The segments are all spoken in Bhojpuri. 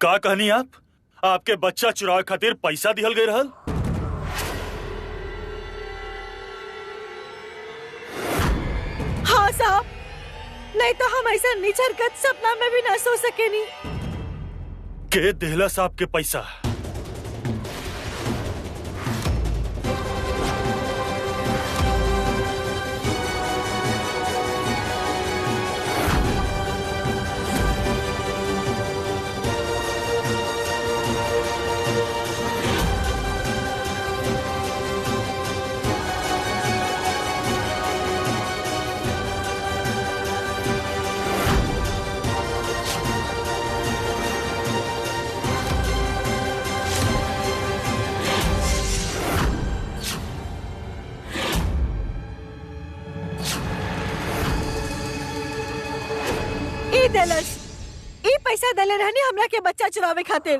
का कहनी आप? आपके बच्चा चुरावे खातिर पैसा दिहल गई रहल? हाँ साहब, नहीं तो हम ऐसा नीच हरकत सपना में भी ना सोच सके नी। के देहला साहब के पैसा? ई पैसा दले रहनी हमरा के बच्चा चुरावे खातिर।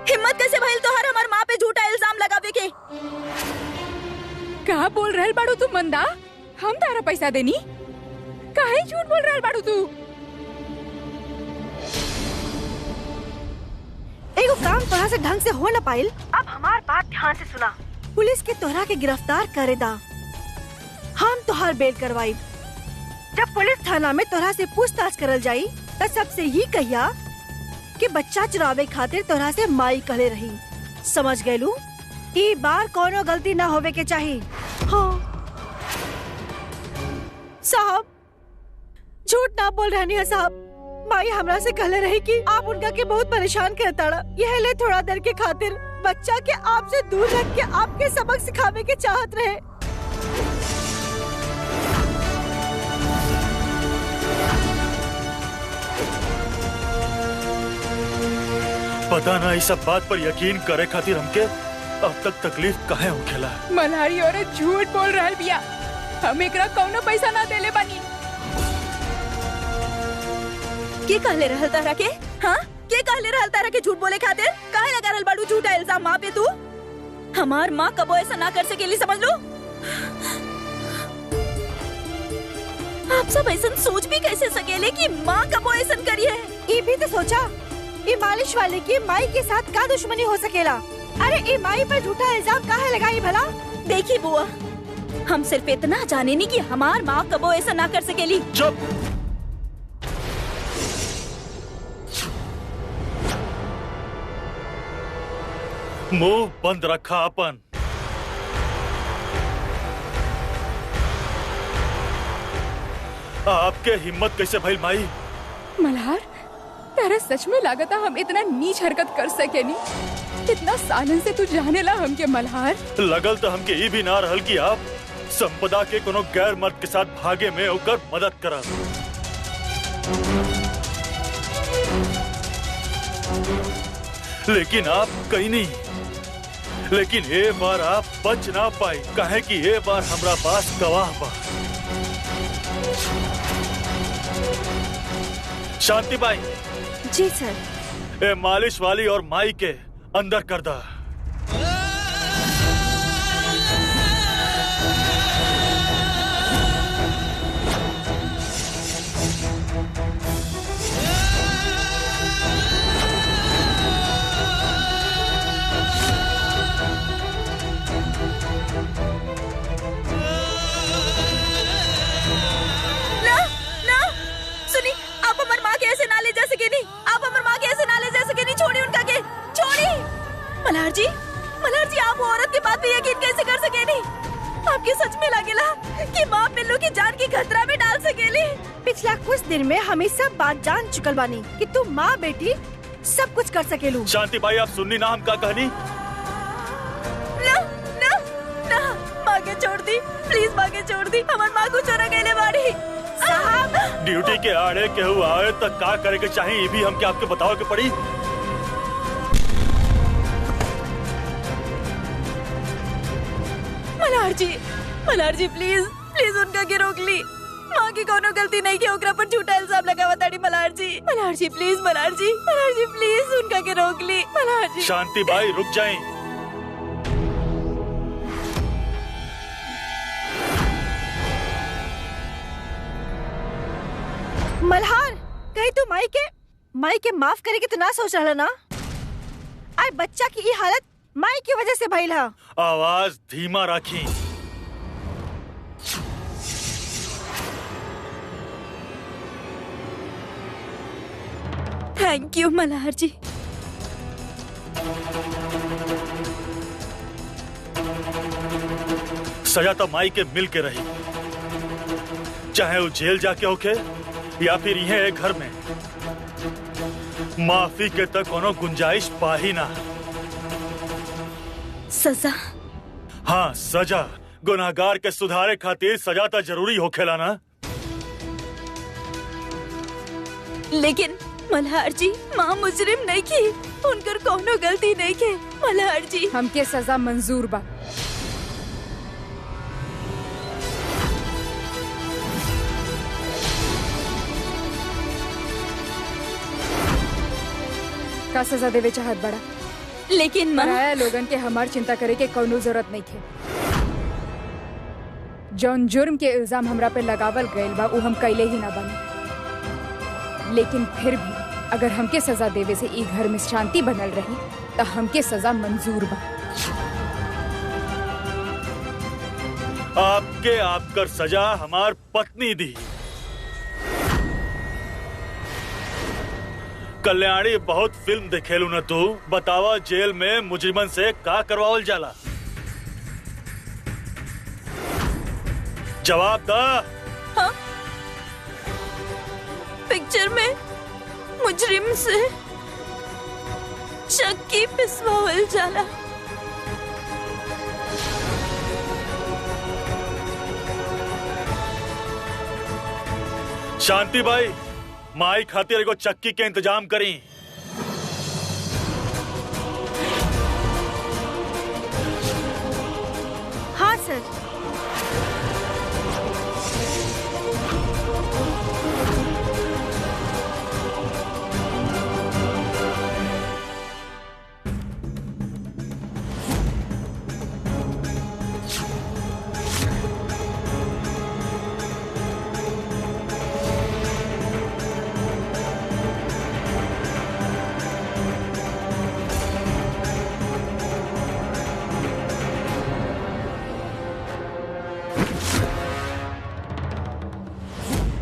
हिम्मत कैसे भइल तोहर हमार माँ पे झूठा इल्जाम लगावे के? कहा बोल रहल बाड़ू तू मंदा? हम तारा पैसा देनी? काहे झूठ बोल रहल बाड़ू तू? एगो काम तोहरा से ढंग से हो न पाइल। अब हमार बात ध्यान से सुना। पुलिस के तोहरा के गिरफ्तार करे दा, हम तोहार बेल करवाई। जब पुलिस थाना में तोहरा से पूछताछ करल जाई त सबसे ही कहिया कि बच्चा चुरावे खातिर तोहरा से माई कहले रही। समझ गयलू? ई बार कोनो गलती ना होवे के चाहिए। हाँ साहब, झूठ ना बोल रहनी है साहब। माई हमरा से कहले रही कि आप उनका के बहुत परेशान करता। यह ले थोड़ा देर के खातिर बच्चा के आपसे दूर रख के आपके सबक सिखावे के चाहत रहे। पता ना इस सब बात पर यकीन करे खातिर हमके अब तक तकलीफ काहे होखेला। मल्हारी औरत झूठ बोल रहल बिया। हम एकरा कौनो पैसा ना देले बानी। के कहले रहल तारा के? हाँ, के कहले रहल तारा के झूठ बोले खातिर? काहे लगा रहल बाड़ू झूठा इल्जाम माँ पे तू? हमार माँ कबो ऐसा ना कर सकेली, समझ लो। आप सब ऐसा सोच भी कैसे सकेले कि माँ कबो ऐसा करी है? ये भी तो सोचा, ये मालिश वाले की माई के साथ का दुश्मनी हो सकेला। अरे ये माई पर झूठा इल्जाम काहे लगाई भला? देखी बुआ, हम सिर्फ इतना जाने नहीं कि हमार माँ कबो ऐसा ना कर सकेली। चुप! मुंह बंद रखा अपन। आपके हिम्मत कैसे भइल माई? मल्हार, तारा सच में लागता हम इतना नीच हरकत कर सकेनी? इतना सालन से तू जानेला हमके मल्हार? लगल तो हमके ई भी ना रहल कि आप संपदा के कोनो गैर मर्द के साथ भागे में होकर मदद करा। लेकिन आप कहीं नहीं। लेकिन ये बार आप बच ना पाई, काहे कि ये बार हमरा पास गवाह बा। शांति बाई। जी सर। ए मालिश वाली और माई के अंदर कर दा। मल्हार जी, आप वो औरत की बात पे यकीन कैसे कर सकेनी? आपके सच में लगेला कि माँ पिल्लू की जान की खतरा में डाल सकेली? पिछला कुछ दिन में हमें सब बात जान चुकल बानी कि तू माँ बेटी सब कुछ कर सकेलू। शांति भाई, आप सुननी ना हम का कहानी? ना ना ना, माँ के छोड़ दी, प्लीज माँ के छोड़ दी। हमारी माँ को चोरा गए बाड़ी। साहब, ड्यूटी के आड़े के हुआ आए तक का करे के चाहिए, ये भी हमके आपके बताओ के पड़ी। मल्हार जी प्लीज प्लीज उनका के रोक ली। माँ की कोनो गलती नहीं की, ओकरा पर झूठा इल्जाम लगावा ताड़ी। मल्हार जी प्लीज, मल्हार जी प्लीज उनका के रोक ली। मल्हार जी। शांति बाई रुक जाएं। मल्हार, कहीं तू माई के माफ करे के तो ना सोच रहा ना? आई बच्चा की ये हालत माई की वजह से भइल हा। आवाज धीमा रखी। थैंक यू मल्हार जी। सजा तो माई के मिल के रही, चाहे वो जेल जाके होके या फिर यह घर में। माफी के तक कोनो गुंजाइश पा ही ना। सजा? हाँ सजा। गुनाहगार के सुधारे खातिर सजा तो जरूरी होखेला ना। लेकिन मल्हार जी, माँ मुजरिम नहीं की, उनकर कोनो गलती नहीं के। मल्हार जी हमके सजा मंजूर बा। का सजा देवे चाहत बड़ा? लेकिन माँ, पराया लोगन के हमार चिंता करे के कोनो जरूरत नहीं थे। जौन जुर्म के इल्जाम हमरा पे लगावल गइल बा उ हम कैले ही ना बनी। लेकिन फिर भी अगर हमके सजा देवे से ई घर में शांति बनल रही तो हमके सजा मंजूर बा। आपके आपकर सजा हमार पत्नी दी। कल्याणी बहुत फिल्म देखेलू न तू। बतावा जेल में मुजरिमन से का करवावल जाला? जवाब दा। हाँ? पिक्चर में मुजरिम से चक्की पिसवावल जाला। शांति बाई, माई खातिर एगो चक्की के इंतजाम करी। हाँ सर।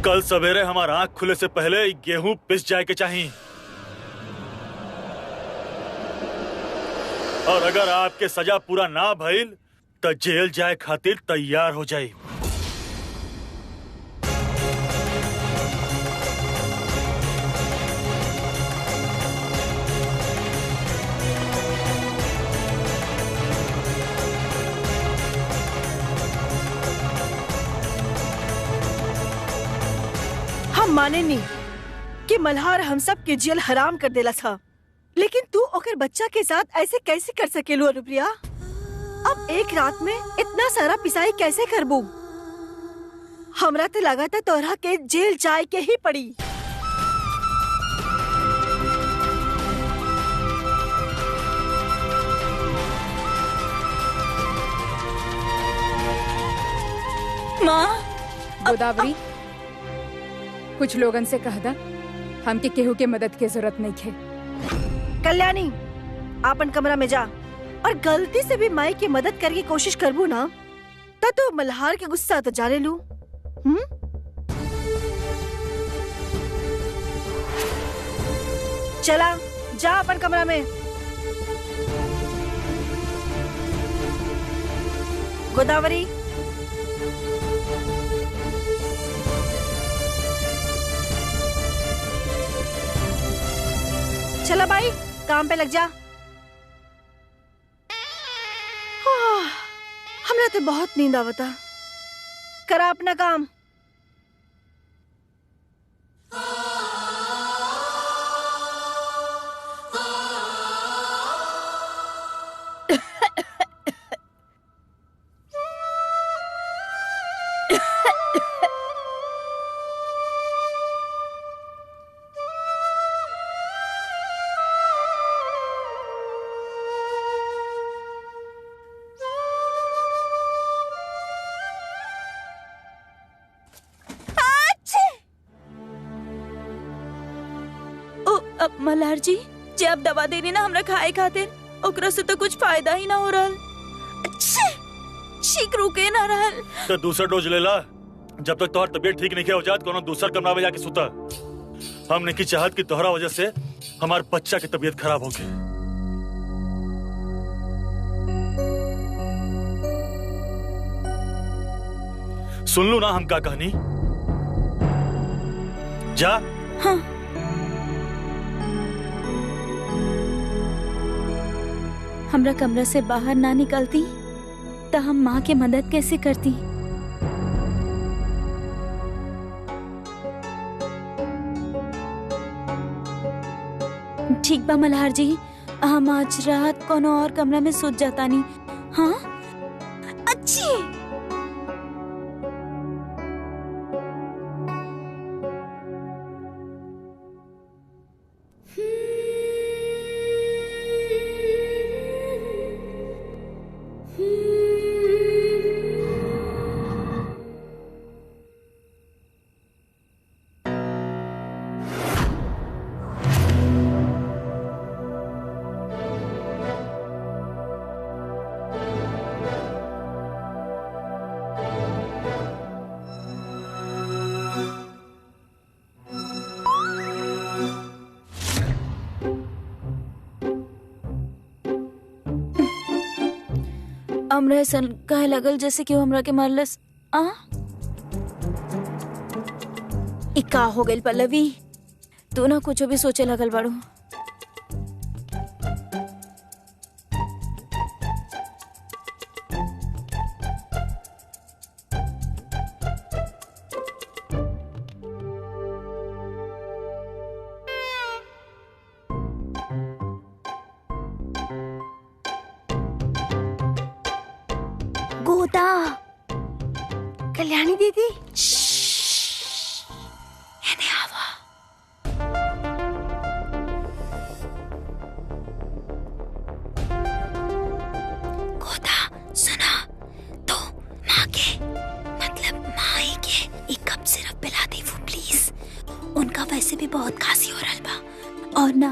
कल सवेरे हमारा आंख खुले से पहले गेहूं पिस जाए के चाहिए। और अगर आपके सजा पूरा ना भइल तो जेल जाए खातिर तैयार हो जाए। हम माने नहीं कि मल्हार हम सब के जेल हराम कर देला था, लेकिन तू ओकर बच्चा के साथ ऐसे कैसे कर सकेलू अनुप्रिया? अब एक रात में इतना सारा पिसाई कैसे करबू? हमरा तो लगा था तोहरा के जेल जाए के ही पड़ी। माँ, गोदावरी, कुछ लोगन से कह दा हमके केहू के मदद के जरूरत नहीं है। कल्याणी, आपन कमरा में जा और गलती से भी माई की मदद करके कोशिश करबू ना तो मल्हार के गुस्सा तो जाने लू। चला जा अपन कमरा में। गोदावरी, चला भाई काम पे लग जा। हमरा तो बहुत नींद आवता। करा अपना काम। अब मल्हार जी जे आप दवा देनी ना हमरा खाए खातिर, ओकरा से तो कुछ फायदा ही ना हो रहल। अच्छे ठीक रुके ना रहल। तो दूसरा डोज ले ला। जब तक तोहर तबीयत ठीक नहीं हो जात कोनो दूसरा कमरा में जाके सुता। हमने की चाहत कि तोहरा वजह से हमार बच्चा की तबीयत खराब हो गई। सुन लू ना हम का कहानी। जा। हाँ। हमरा कमरा से बाहर ना निकलती तो हम माँ के मदद कैसे करती। ठीक बा मल्हार जी, हम आज रात कोनो और कमरा में सोच जाता नहीं। हाँ अच्छी। हमरा ऐसा कहे लगल जैसे कि हमरा के मारलस। का हो गइल पल्लवी, तू ना कुछ भी सोचे लगल बाड़ू। गोदा, कल्याणी दीदी, बहुत खांसी हो रहा बा और ना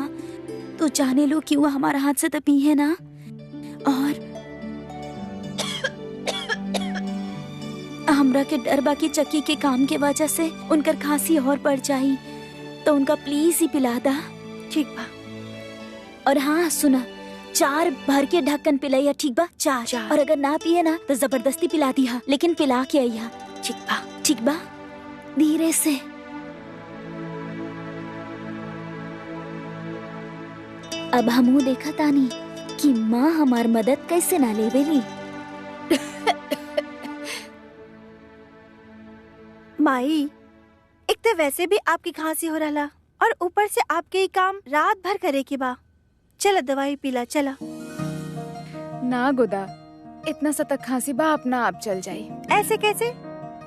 तो जाने लो कि वो हमारा हाथ से तो पी है ना, और हमरा के डर बाकी चक्की के काम के वजह से उनकर खांसी और बढ़ जाई, तो उनका प्लीज ही पिला दा। ठीक बा। और हाँ सुना, 4 भर के ढक्कन पिलाइया, ठीक बा? 4। और अगर ना पिए ना तो जबरदस्ती पिला दिया, लेकिन पिला के आइया। ठीक बा। ठीक बा, धीरे से। अब हमू देखा तानी कि माँ हमार मदद कैसे ना लेवेली। माई, एक तो वैसे भी आपकी खांसी हो रहा और ऊपर से आपके ही काम रात भर करे के बा। चला दवाई पीला, चला। ना गोदा, इतना सा तक खांसी बा अपना आप चल जाई। ऐसे कैसे?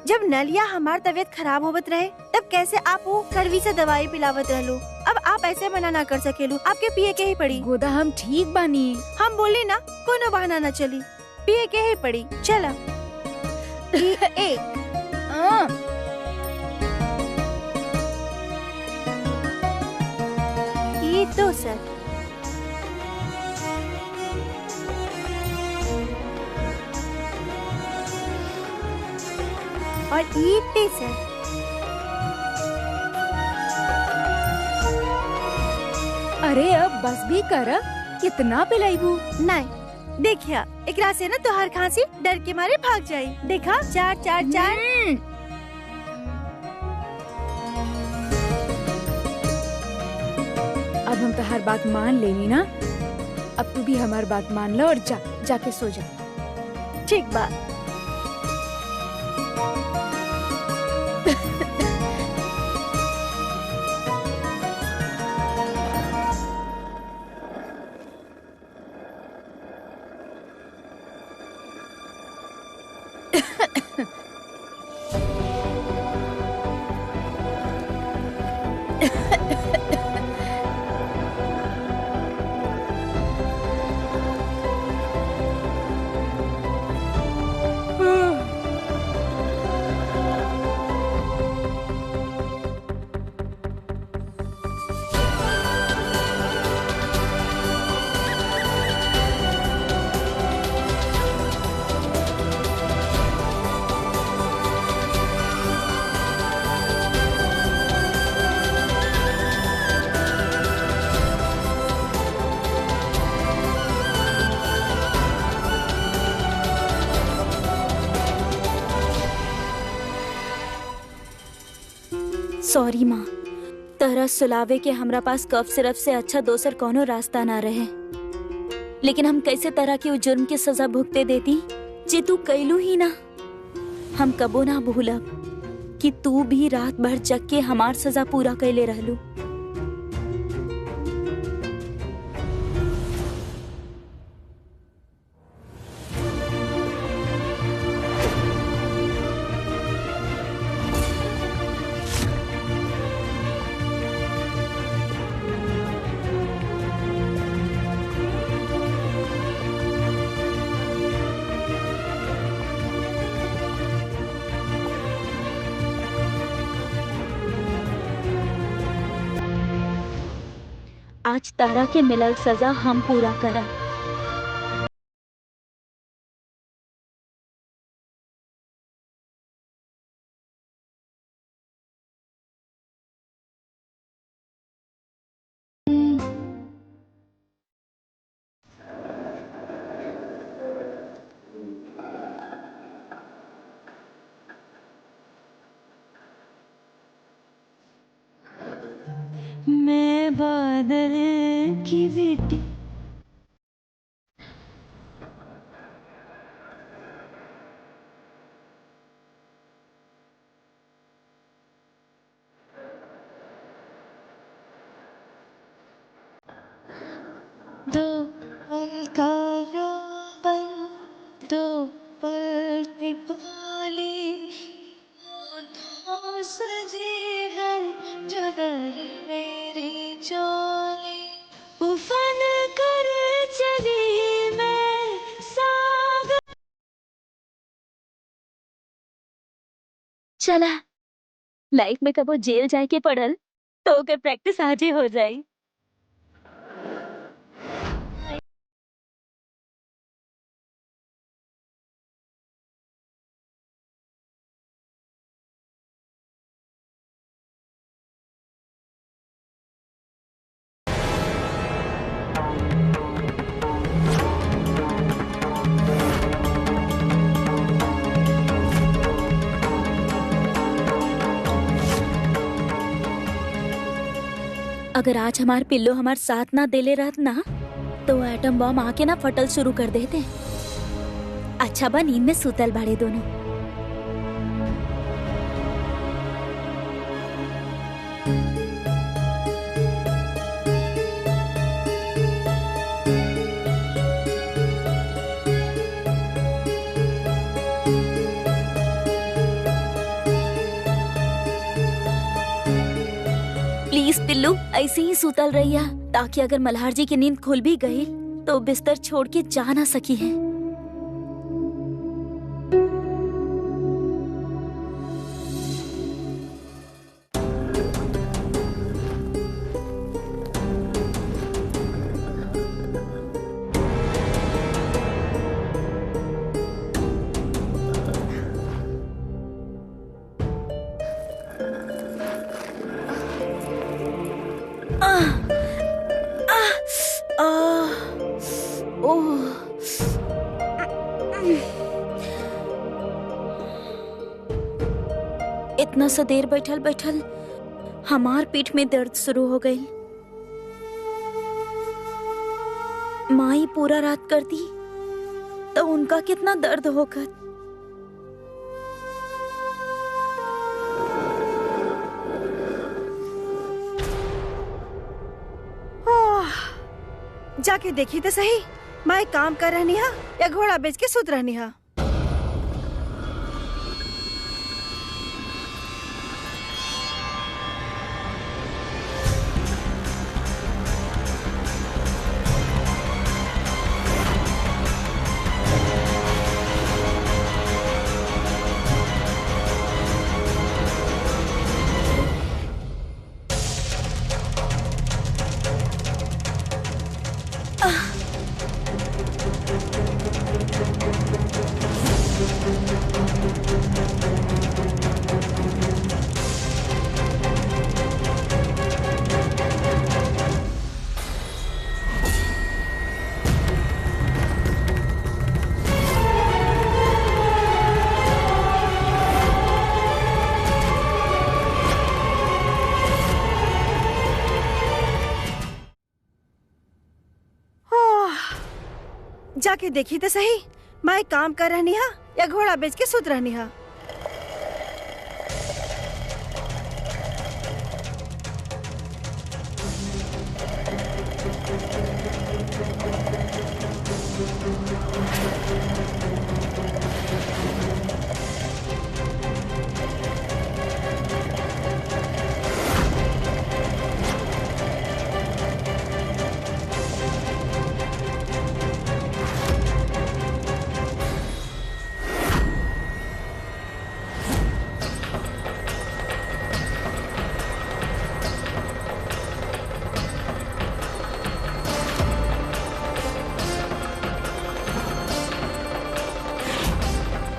जब नलिया हमार तबीयत खराब होवत रहे तब कैसे आप वो कड़वी से दवाई पिलावत रहलो। अब आप ऐसे मना ना कर सकेलू, आपके पिए के ही पड़ी। गोदा हम ठीक बानी। हम बोली ना, कोनो बहाना ना चली, पिए के ही पड़ी। चला। एक ये 2 सर, और ये 3 सर। अरे अब बस भी कर, कितना पिलाईबू? नहीं देखिया, एकरा से ना तोहार खांसी डर के मारे भाग जाई। देखा, 4 4 4। अब हम तो हर बात मान लेनी ना, अब तू भी हमारी बात मान लो और जाके सो जा। ठीक बा। सॉरी माँ, तहरा सुलावे के हमरा पास कफ सिरप से अच्छा दोसर कोनो रास्ता ना रहे। लेकिन हम कैसे तरह के उस जुर्म के सजा भुगते देती जे तू कैलू ही ना। हम कबो ना भूलब कि तू भी रात भर जग के हमार सजा पूरा कैले रहलू। आज तारा के मिलल सजा हम पूरा करब। मैं बादल की बेटी। दो पल का पल, दो पल की पाली, होठों सजी है जगह मेरी चोली। उफान कर चली मैं सागर। चला, लाइफ में कबो जेल जाए के पड़ल तो ओकर प्रैक्टिस आज ही हो जाई। अगर आज हमार पिल्लो हमार साथ ना देले रहत ना तो एटम बम आके ना फटल शुरू कर देते। अच्छा बा नींद में सुतल बाड़े दोनों। प्लीज पिल्लू ऐसे ही सुतल रहिया ताकि अगर मल्हार जी की नींद खुल भी गई तो बिस्तर छोड़ के जा ना सकी है। इतना सा देर बैठल बैठल हमार पीठ में दर्द शुरू हो गई। माई पूरा रात करती तो उनका कितना दर्द होगा। जाके देखी तो सही, माई काम कर रहनी हा या घोड़ा बेच के सुत रहनी हा। जाके देखी तो सही, मैं काम कर रहनी हा या घोड़ा बेच के सुत रहनी हा।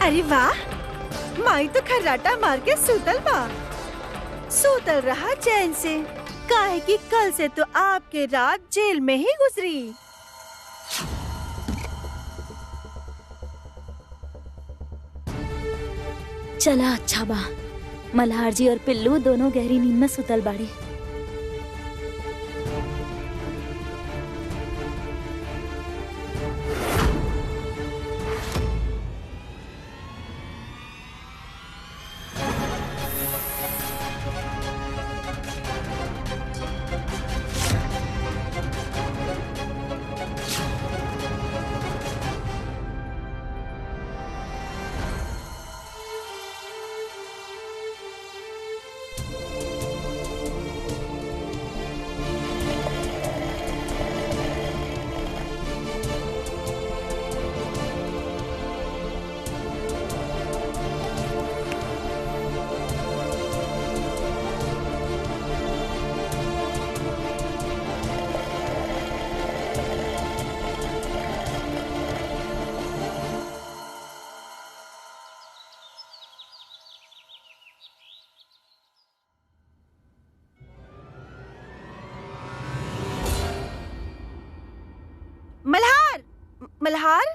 अरे वाह, माई तो खर्राटा मार के सूतल बा। सूतल रहा चैन से, काहे कि कल से तो आपके रात जेल में ही गुजरी। चला अच्छा बा, मल्हार जी और पिल्लू दोनों गहरी नींद में सुतल बाड़े। मल्हार, मल्हार,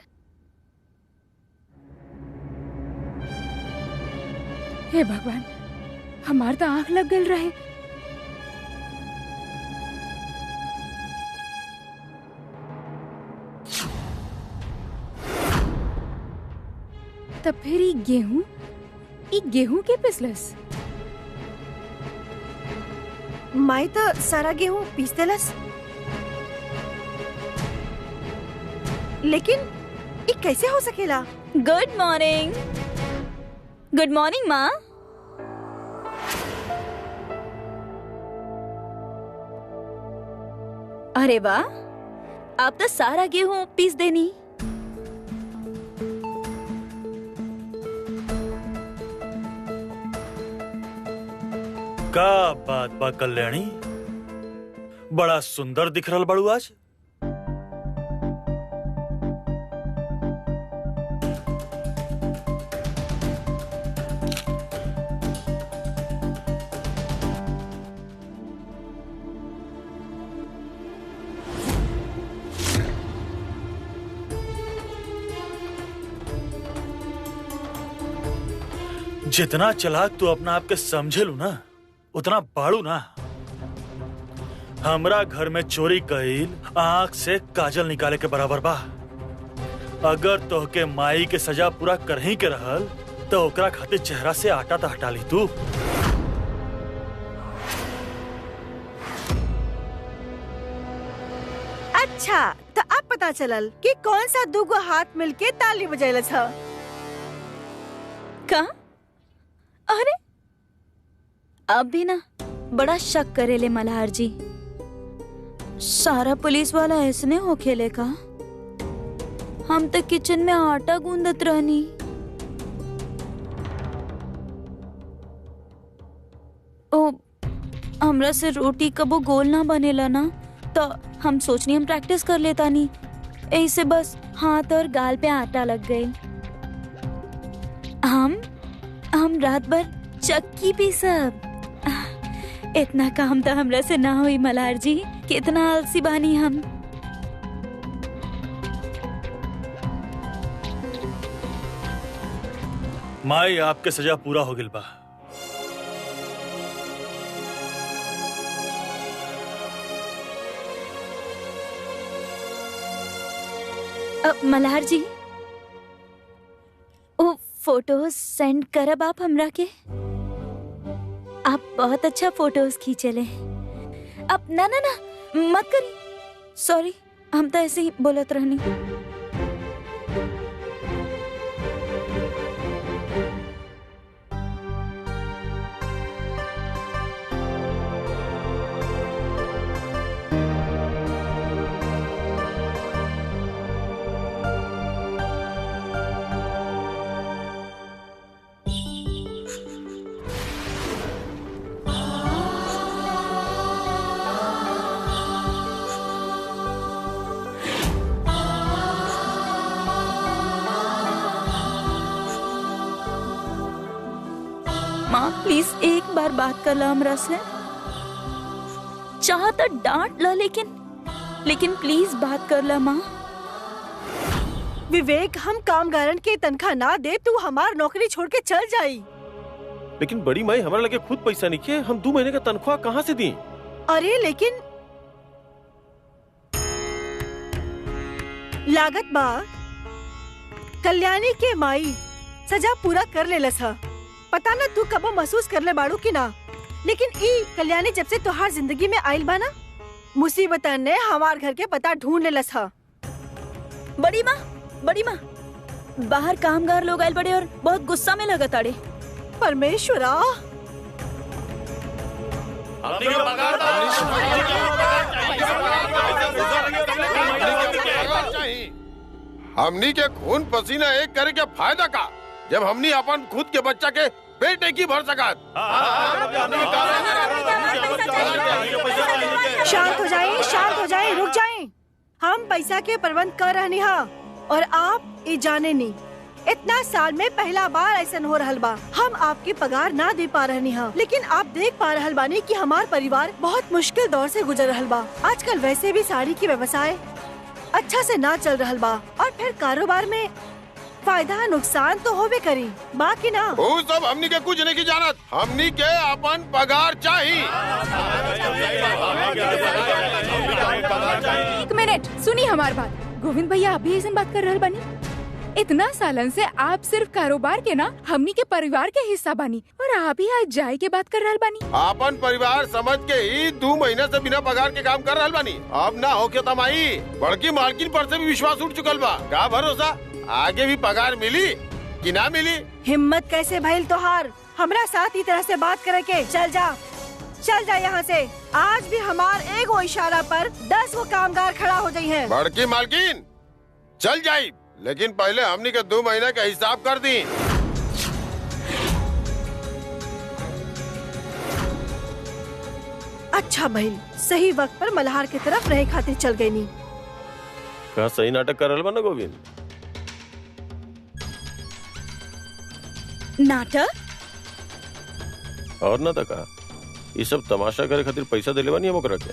हे भगवान, हमार तो आंख लग गल रहे। तब फिर ई गेहूं के पिसलस। माई तो सारा गेहूं पीस देलस, लेकिन ये कैसे हो सकेला? Good morning. गुड मॉर्निंग माँ। अरे वाह, आप तो सारा गेहूं पीस देनी। का बात बा कल्याणी, बड़ा सुंदर दिख रहल बाड़ू आज। जितना चालाक तू अपना आप के समझे लू ना, उतना बाड़ू ना। हमरा घर में चोरी कईल आंख से काजल निकाले के बराबर बा। अगर तोहके माई के सजा पूरा करही के रहल तो ओकरा खातिर चेहरा से आटा तो हटा ली तू। अच्छा, तो अब पता चलल कि कौन सा दूगो हाथ मिलके ताली बजाइलस ह। का? अरे अब भी ना बड़ा शक करेले मल्हार जी। सारा पुलिस वाला ऐसने हो खेले का? हम तो किचन में आटा गूंदत रहनी। ओ, हमरा से रोटी कबो गोल ना बनेला ना, तो हम सोचनी हम प्रैक्टिस कर लेता नी। ऐसे बस हाथ और गाल पे आटा लग गए। हम रात भर चक्की पी सब। इतना काम तो हमरा से ना हुई मल्हार जी, कितना आलसी बानी हम। माई आपके सजा पूरा हो गिल बा। मल्हार जी, वो फोटोज सेंड करब आप हमरा के? आप बहुत अच्छा फोटोज खींचले। अब ना ना ना मत करी, सॉरी, हम तो ऐसे ही बोलत रहनी। माँ प्लीज एक बार बात कर ला हमरा से। चाह तो डांट ला, लेकिन प्लीज बात कर ला माँ। विवेक, हम कामगारन के तनख्वाह ना दे, तू हमार नौकरी छोड़ के चल जाई। लेकिन बड़ी माई, हमारा लगे खुद पैसा नहीं किए, हम 2 महीने का तनख्वाह कहाँ से दी? अरे लेकिन लागत बा कल्याणी के माई सजा पूरा कर ले लसा। पता ना तू कबो महसूस कर ले बाड़ू की ना, लेकिन ई कल्याणी जब से तुहार जिंदगी में आइल बा ना, मुसीबतन ने हमार घर के पता ढूंढ ले लसा। बड़ी माँ, बाहर कामगार लोग आइल बड़े और बहुत गुस्सा में लगत आड़े। परमेश्वरा, हमनी के खून पसीना एक करे के फायदा का, जब हमनी अपन खुद के बच्चा के पेट की भर सकत। शांत हो जाए, रुक जाए। हम पैसा के प्रबंध कर रहनी हा और आप ये जाने नहीं, इतना साल में पहला बार ऐसा हो रहल बा। हम आपके पगार ना दे पा रहनी हा, लेकिन आप देख पा रहल बानी कि हमार परिवार बहुत मुश्किल दौर से गुजर रहल बा। आजकल वैसे भी साड़ी की व्यवसाय अच्छा से ना चल रहल बा, और फिर कारोबार में फायदा नुकसान तो होबे करी, बाकी ना वो सब हमनी के कुछ नहीं की जानत। हमनी के अपन पगार चाहिए। एक मिनट सुनी हमार बात। गोविंद भैया अभी ऐसा बात कर रहल बानी? इतना सालन से आप सिर्फ कारोबार के ना हमनी के परिवार के हिस्सा बानी, और आप ही आज जाए के बात कर रहल बानी। अपन परिवार समझ के ही 2 महीने से बिना पगार के काम कर रहल बानी। अब ना होके तमाई बड़की मालकिन पर से भी विश्वास उठ चुकल बा। का भरोसा आगे भी पगार मिली कि ना मिली? हिम्मत कैसे भइल तोहार हमरा साथ इस तरह से बात करे के? चल जा यहाँ से। आज भी हमार एगो इशारा पर 10 वो कामगार खड़ा हो जाई हैं। बड़की मालकिन चल जाई, लेकिन पहले हमनी के 2 महीने का हिसाब कर दी। अच्छा भइल, सही वक्त पर मल्हार की तरफ रहे खातिर चल गई नी। कहा सही नाटक कर रहल बा ना गोविंद? नाटक? और ना तो कहा, ये सब तमाशा करे खातिर पैसा दिले बानी हम ओकरा के।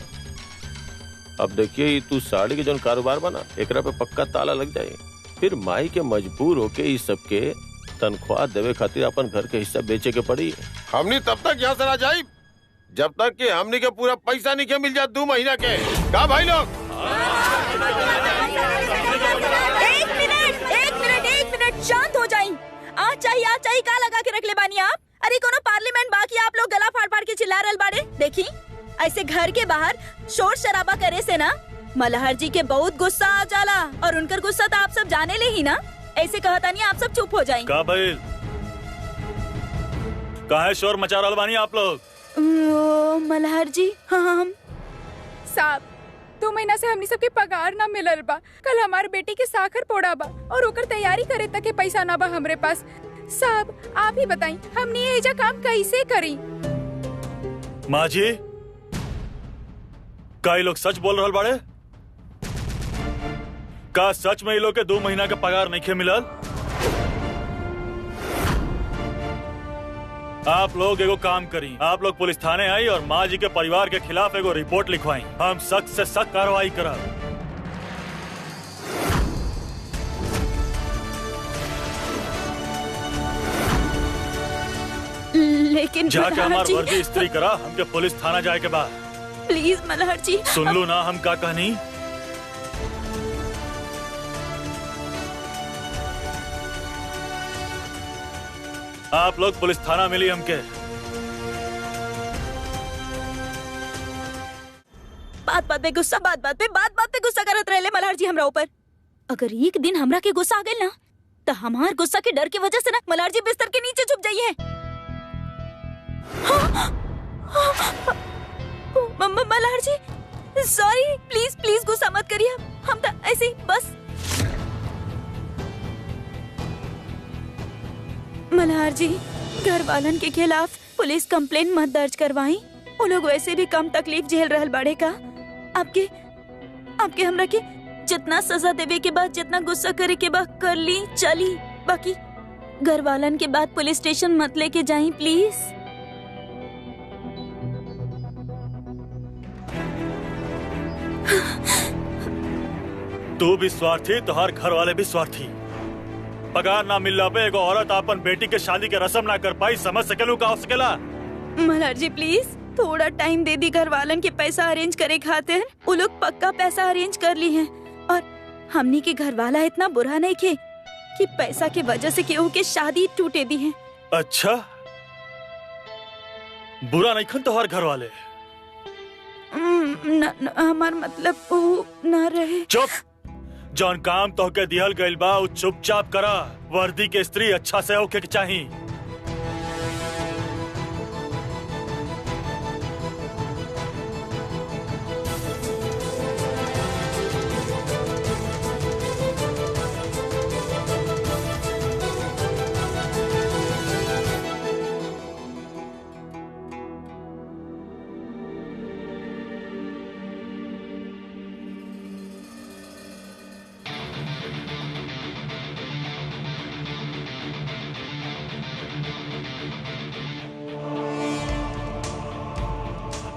अब देखिए तू साड़ी के जौन कारोबार बना, एकरा पे पक्का ताला लग जाए, फिर माई के मजबूर होके इस सब के तनख्वाह देवे खातिर अपन घर के हिस्सा बेचे के पड़ी। हमनी तब तक यहाँ से ना जाई जब तक कि हमनी के पूरा पैसा नहीं के मिल जाए 2 महीना के। का भाई लोग? एक मिनट शांत हो जाई। आज चाहिए का लगा के रख ले बानी आप? अरे कोनो पार्लियामेंट बाकी आप लोग गला फाड़ फाड़ के चिल्ला रहल बाड़े। देखी ऐसे घर के बाहर शोर शराबा करे से ना मल्हार जी के बहुत गुस्सा आ जाला, और उनकर गुस्सा तो आप सब जाने ले ही ना। ऐसे कहता नहीं, आप सब चुप हो जाएं। का भाई काहे शोर मचा रहल बानी आप लोग? मल्हार जी, हम साहब 2 महीना से हमनी सबके पगार ना मिलल बा। कल हमारे बेटी के साखर पोड़ा बा और ओकर तैयारी करे तक के पैसा ना बा हमरे पास। साहब आप ही बताई हमनी एजा काम कैसे करी? माँ जी, का ये लोग सच बोल रहल बाड़े? का सच में ये लोग के 2 महीना का पगार नहीं खे मिलल? आप लोग एगो काम करी, आप लोग पुलिस थाने आई और माँ जी के परिवार के खिलाफ एगो रिपोर्ट लिखवाई। हम सख्त से सख्त कार्रवाई करब। लेकिन जाके मल्हार हमार जी, वर्दी इस्त्री करा, हमके पुलिस थाना जाए के बाद। प्लीज मल्हार जी। सुन लो ना हम का कहनी। आप लोग पुलिस थाना मिली हमके। बात बात पे गुस्सा, बात बात पे गुस्सा करत रहले मल्हार जी हमरा ऊपर। अगर एक दिन हमरा के गुस्सा आ गइल ना तो हमार गुस्सा के डर की वजह से ना मल्हार जी बिस्तर के नीचे छुप जाइए। मल्हार जी सॉरी, प्लीज प्लीज गुस्सा मत करिए। हम तो ऐसे ही बस। मल्हार जी घर वालन के खिलाफ पुलिस कंप्लेंट मत दर्ज करवाई। वो लोग वैसे भी कम तकलीफ झेल रहल बाड़े का। आपके हमरा के जितना सजा देवे के बाद, जितना गुस्सा करे के बाद कर ली चली। बाकी घर वालन के बाद पुलिस स्टेशन मत लेके जाई प्लीज। तू भी स्वार्थी, तोहार घर वाले भी स्वार्थी। पगार ना मिलला पे एगो औरत अपन बेटी के शादी के रस्म ना कर पाई, समझ सकेलू का हो सकेला? मल्हार जी प्लीज थोड़ा टाइम दे दी घर वालन के पैसा अरेंज करे खातिर। वो लोग पक्का पैसा अरेंज कर ली हैं और हमनी के घर वाला इतना बुरा नहीं खे कि पैसा के वजह से केहू के शादी टूटे दी है। अच्छा, बुरा नहीं खन तोहार घर वाले? हमार मतलब वो न रहे। चुप। जौन काम तोहके दिहल गइल बा उ चुपचाप करा। वर्दी के स्त्री अच्छा से होके के चाही।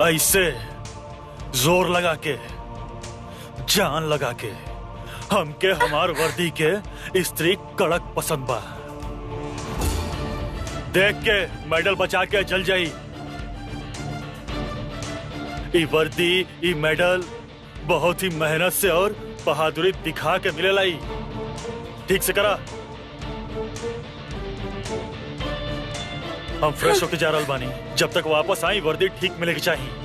ऐसे जोर लगा के, जान लगा के हमके हमार वर्दी के स्त्री कड़क पसंद बा। देख के मेडल बचा के जल जाई। ई वर्दी, ई मेडल बहुत ही मेहनत से और बहादुरी दिखा के मिले लाई। ठीक से करा। हम फ्रेश होके जा रहल बानी। जब तक वापस आई वर्दी ठीक मिलेगी चाहिए।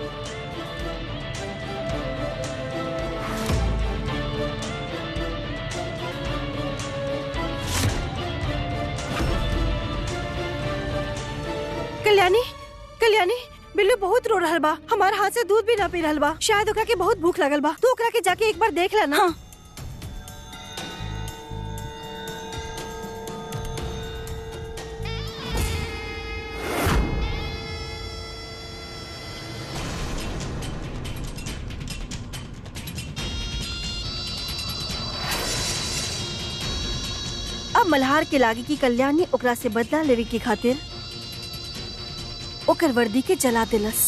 कल्याणी बिल्लू बहुत रो रहल बा। हमारे हाथ से दूध भी ना पी रहल बा। शायद ओकरा के बहुत भूख लगल बा। तू ओकरा के जाके एक बार देख लेना। हाँ। अब मल्हार के लागी की कल्याणी ओकरा से बदला लेवे की खातिर ओकर वर्दी के जला दिलस।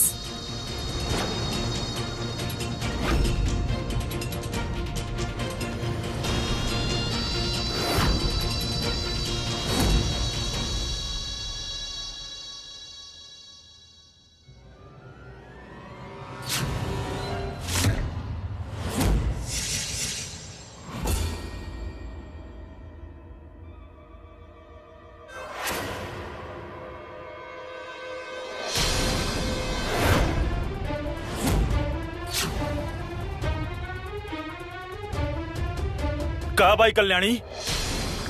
का भाई कल्याणी,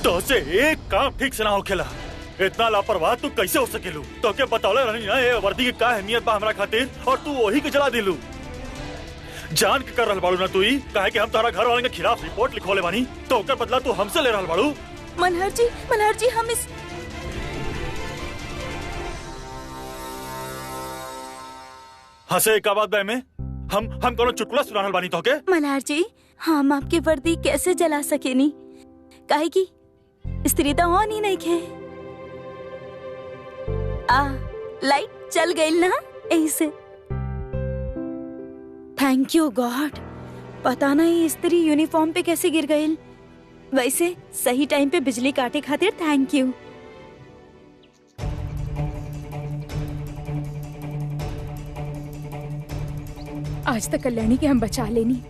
तो से एक काम ठीक से ना होखेला। इतना लापरवाह तू कैसे हो सकेलू? तो के बतौले रही ना ये वर्दी की का अहमियत बा हमरा खातिर, और तू वही के जला दिलू। जान के कर रहल बाड़ू ना तू ही काहे कि हम तारा घर वाले के खिलाफ रिपोर्ट लिखोले बानी, तो ओकर बदला तू हमसे ले रहल बाड़ू। मल्हार जी हम इस हंसे का बात बे में हम कोनो चुटकुला सुना रहल बानी तो के? मल्हार जी हम आपके वर्दी कैसे जला सकेनी? काहे की स्त्री तो ऑन ही नहीं खे। लाइट चल गई ना ऐसे। Thank you God. पता नहीं स्त्री यूनिफॉर्म पे कैसे गिर गई। वैसे सही टाइम पे बिजली काटे खातिर थैंक यू। आज तक कल्याणी के हम बचा लेनी।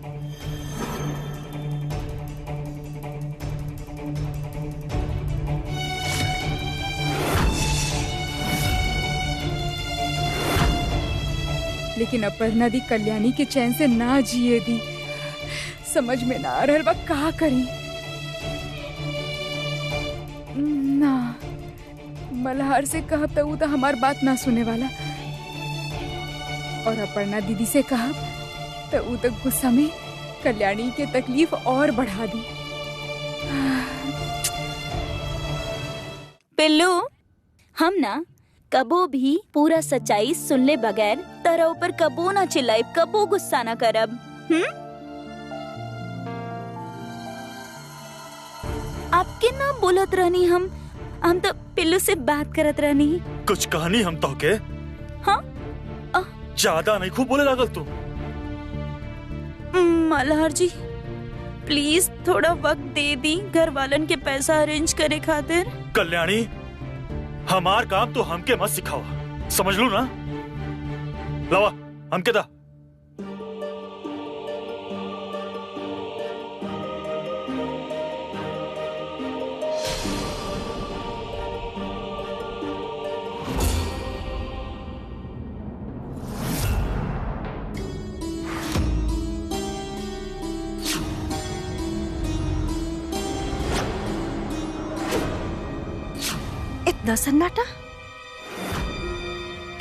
लेकिन अपर्णा दी कल्याणी के चैन से ना जिए दी। समझ में ना आ रहल बा का करी। ना मल्हार से कहब तो ऊ तो हमार बात ना सुने वाला, और अपर्णा दीदी से कहब तो ऊ तो गुस्सा में कल्याणी के तकलीफ और बढ़ा दी। पिल्लू, हम ना कबो भी पूरा सच्चाई सुनले बगैर तरह ऊपर कबो ना चिल्लाए, कबो गुस्सा ना करब। आपके ना बोलत रहनी, हम तो पिल्लू से बात करत रहनी। कुछ कहानी हम तो के हाँ ज्यादा नहीं खूब बोले लागल तू। मल्हार जी प्लीज थोड़ा वक्त दे दी घर वालन के पैसा अरेंज करे खातिर। कल्याणी, हमार काम तो हमके मत सिखावा, समझ लू ना। लावा हमके दा। इतना सन्नाटा?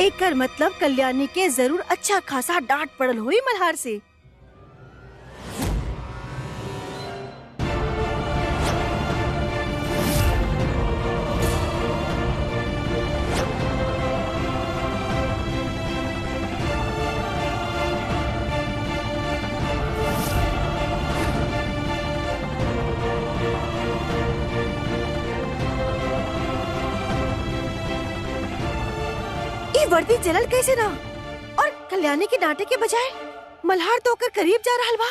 एकर मतलब कल्याणी के जरूर अच्छा खासा डांट पड़ल हुई मल्हार से। वर्दी जलल कैसे ना? और कल्याणी के डांटे के बजाय मल्हार तो होकर करीब जा रहा बा।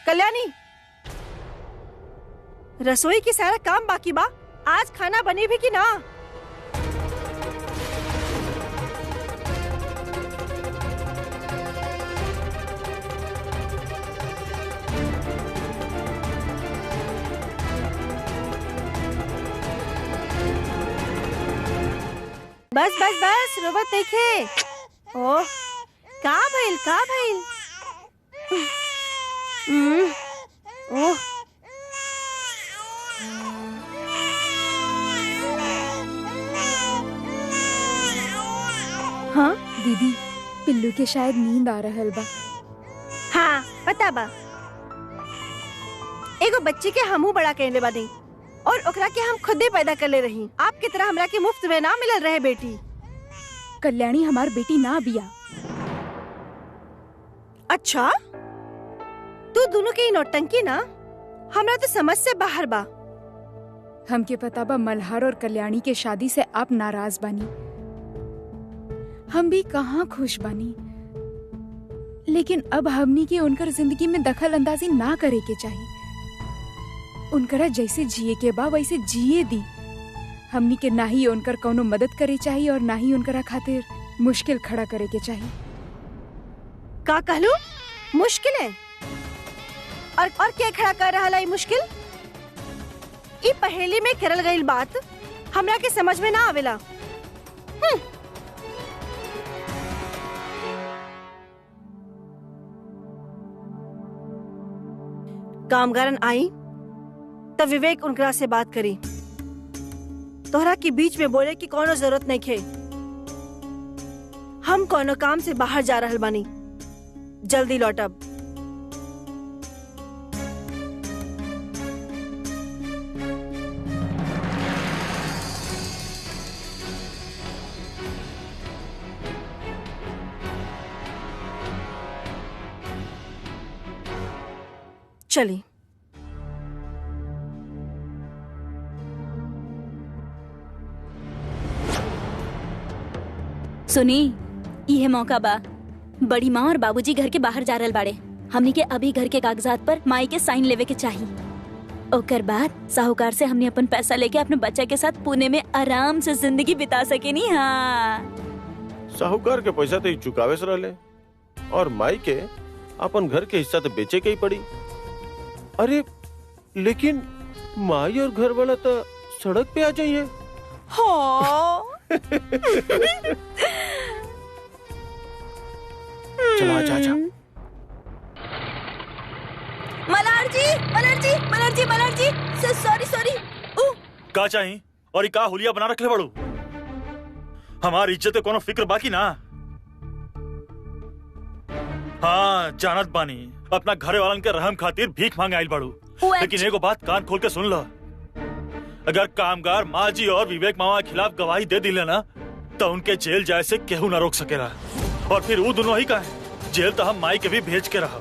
कल्याणी, रसोई की सारा काम बाकी बा, आज खाना बनी भी कि ना? बस बस बस रोबत देखे। ओह का भइल का भइल? ओह हाँ दीदी, पिल्लू के शायद नींद आ रहल बा। हाँ पता बा, एगो बच्चे के हमू बड़ा कहले बानी और ओकरा के हम खुदे पैदा कर ले रही। आपकी तरह हमरा के मुफ्त में ना मिलल रहे बेटी। कल्याणी हमार बेटी ना बिया। अच्छा, तू दोनों के नौटंकी ना हमरा तो समझ से बाहर बा। हमके पता बा मल्हार और कल्याणी के शादी से आप नाराज बानी, हम भी कहाँ खुश बानी, लेकिन अब हमनी के उनकर जिंदगी में दखल अंदाजी ना करे के चाहिए। उनकरा जैसे जिए के बा वैसे जिए दी। हमनी के ना ही उनकर कौनो मदद करे चाहिए और ना ही उनकरा खातिर मुश्किल खड़ा करे के चाहिए। का कहलू? मुश्किल है? और क्या खड़ा कर रहा है मुश्किल? ई पहेली में करल गई बात हमरा के समझ में ना आवेला। कामगारन आई तो विवेक उनकरा से बात करी। तोहरा के बीच में बोले की कोनो जरूरत नहीं खे। हम कोनो काम से बाहर जा रहल बानी, जल्दी लौटब। चली। सुनी, यह मौका बा। बड़ी माँ और बाबूजी घर के बाहर जा रहल बाड़े। हमनी के अभी घर के कागजात पर माई के साइन लेवे के चाहिए। ओकर बाद साहूकार से हमने अपन पैसा लेके अपने बच्चा के साथ पुणे में आराम से जिंदगी बिता सके नी। हाँ, साहूकार के पैसा तो ही चुकावे से रहले और माई के अपन घर के हिस्सा तो बेचे के ही पड़ी। अरे लेकिन माई और घर वाला तो सड़क पे आ जाइए। हाँ। चला आजा आजा। मल्हार जी, मल्हार जी, मल्हार जी, मल्हार जी, सॉरी सॉरी। का चाही और का हुलिया बना रखले बड़ू? हमारी इज्जत कोनो फिक्र बाकी ना? हाँ जानत बानी अपना घरे वालन के रहम खातिर भीख मांगे आइल बड़ू, लेकिन एगो बात कान खोल के सुन लो। अगर कामगार माँ जी और विवेक मामा के खिलाफ गवाही दे दिले ना तो उनके जेल जाए से केहू ना रोक सकेला। और फिर वो दोनों ही का है जेल तो हम माई के भी भेज के रहा।